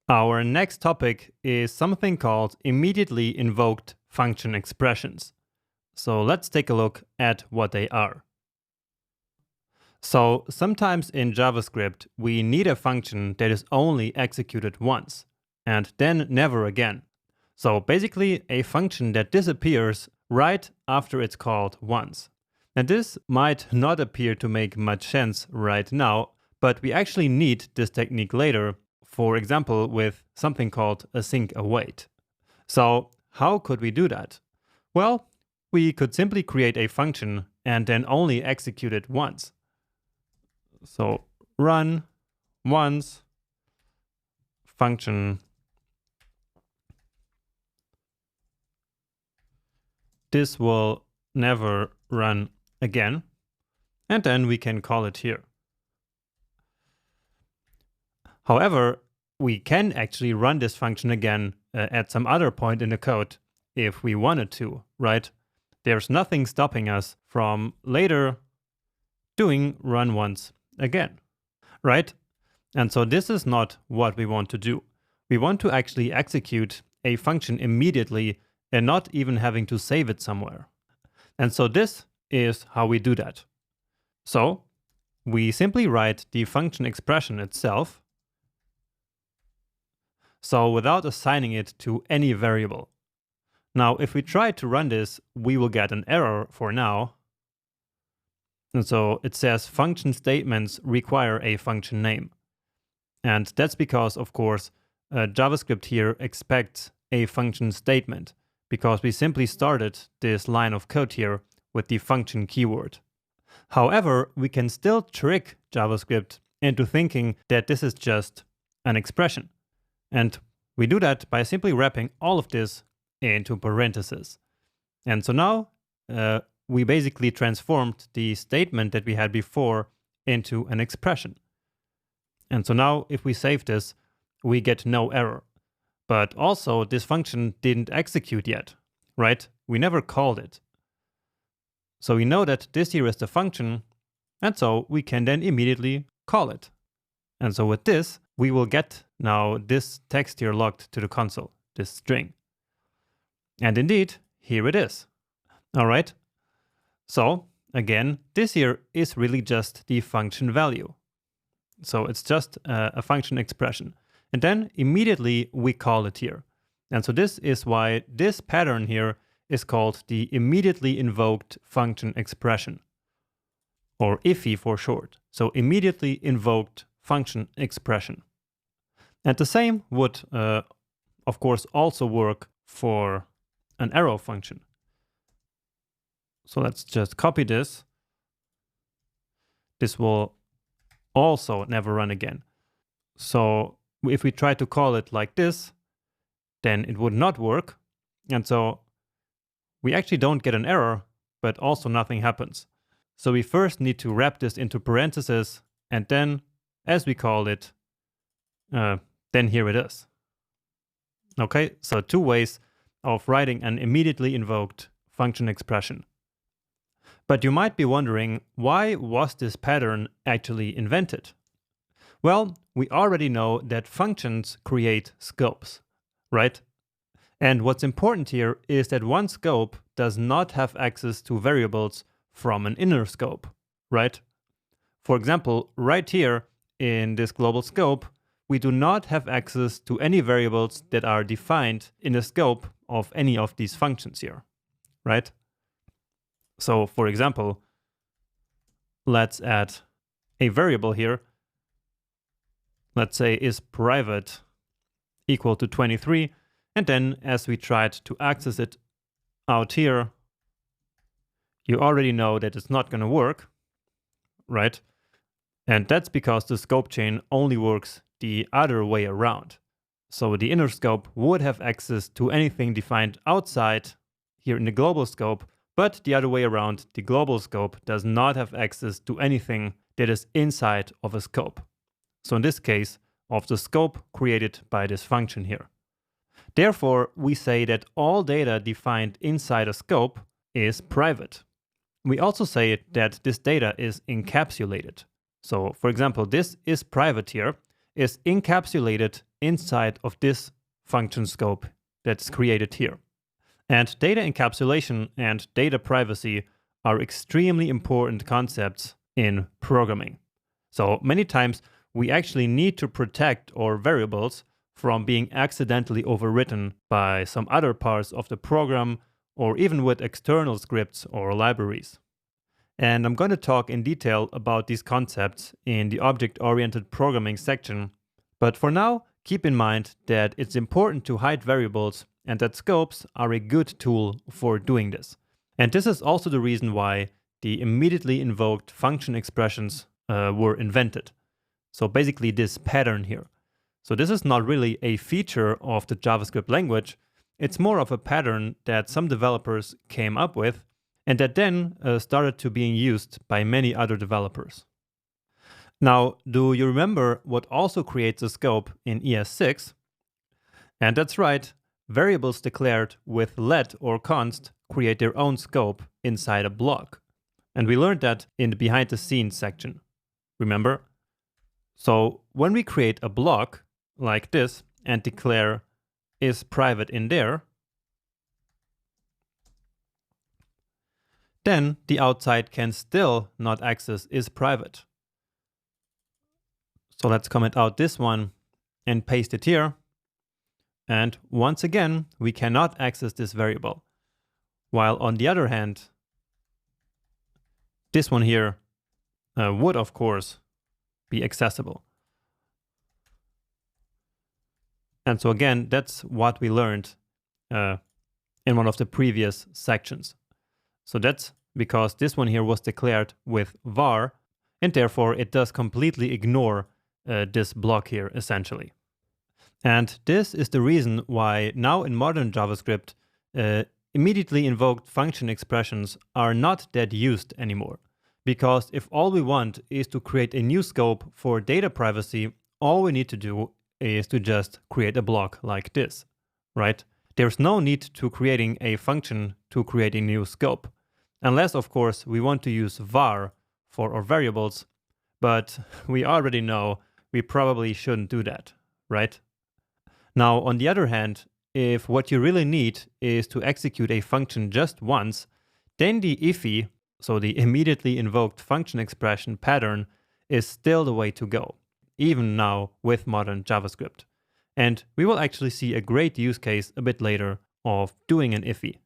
Our next topic is something called immediately invoked function expressions. So let's take a look at what they are. So sometimes in JavaScript, we need a function that is only executed once and then never again. So basically a function that disappears right after it's called once. And this might not appear to make much sense right now, but we actually need this technique later, for example, with something called async await. So how could we do that? Well, we could simply create a function and then only execute it once. So run once function this will never run again, and then we can call it here. However, we can actually run this function again at some other point in the code if we wanted to, right? There's nothing stopping us from later doing run once again, right? And so this is not what we want to do. We want to actually execute a function immediately and not even having to save it somewhere. And so this is how we do that. So we simply write the function expression itself. So without assigning it to any variable. Now, if we try to run this, we will get an error for now. And so it says function statements require a function name. And that's because, of course, JavaScript here expects a function statement because we simply started this line of code here with the function keyword. However, we can still trick JavaScript into thinking that this is just an expression. And we do that by simply wrapping all of this into parentheses. And so now we basically transformed the statement that we had before into an expression. And so now if we save this, we get no error. But also this function didn't execute yet, right? We never called it. So we know that this here is the function, and so we can then immediately call it. And so with this, we will get now this text here logged to the console, this string. And indeed, here it is. All right. So again, this here is really just the function value. So it's just a function expression. And then immediately we call it here. And so this is why this pattern here is called the immediately invoked function expression, or IIFE for short. So immediately invoked function expression. And the same would, of course, also work for an arrow function. So let's just copy this. This will also never run again. So if we try to call it like this, then it would not work. And so we actually don't get an error, but also nothing happens. So we first need to wrap this into parentheses, and then as we call it, then here it is. Okay, so two ways of writing an immediately invoked function expression. But you might be wondering, why was this pattern actually invented? Well, we already know that functions create scopes, right? And what's important here is that one scope does not have access to variables from an inner scope, right? For example, right here in this global scope, we do not have access to any variables that are defined in the scope of any of these functions here, right? So for example, let's add a variable here. Let's say is private equal to 23. And then as we tried to access it out here, you already know that it's not going to work, right? And that's because the scope chain only works the other way around. So the inner scope would have access to anything defined outside here in the global scope, but the other way around, the global scope does not have access to anything that is inside of a scope. So in this case, of the scope created by this function here. Therefore, we say that all data defined inside a scope is private. We also say that this data is encapsulated. So for example, this is private here, is encapsulated inside of this function scope that's created here. And data encapsulation and data privacy are extremely important concepts in programming. So many times we actually need to protect our variables from being accidentally overwritten by some other parts of the program or even with external scripts or libraries. And I'm going to talk in detail about these concepts in the object-oriented programming section. But for now, keep in mind that it's important to hide variables and that scopes are a good tool for doing this. And this is also the reason why the immediately invoked function expressions were invented. So basically this pattern here. So this is not really a feature of the JavaScript language. It's more of a pattern that some developers came up with and that then started to being used by many other developers. Now, do you remember what also creates a scope in ES6? And that's right, variables declared with let or const create their own scope inside a block. And we learned that in the behind the scenes section. Remember? So when we create a block like this and declare is private in there, then the outside can still not access is private. So let's comment out this one and paste it here. And once again, we cannot access this variable. While on the other hand, this one here would of course be accessible. And so again, that's what we learned in one of the previous sections. So that's because this one here was declared with var, and therefore it does completely ignore this block here, essentially. And this is the reason why now in modern JavaScript, immediately invoked function expressions are not that used anymore. Because if all we want is to create a new scope for data privacy, all we need to do is to just create a block like this, right? There's no need to creating a function to create a new scope. Unless, of course, we want to use var for our variables, but we already know we probably shouldn't do that, right? Now, on the other hand, if what you really need is to execute a function just once, then the IIFE, so the immediately invoked function expression pattern, is still the way to go, even now with modern JavaScript. And we will actually see a great use case a bit later of doing an IIFE.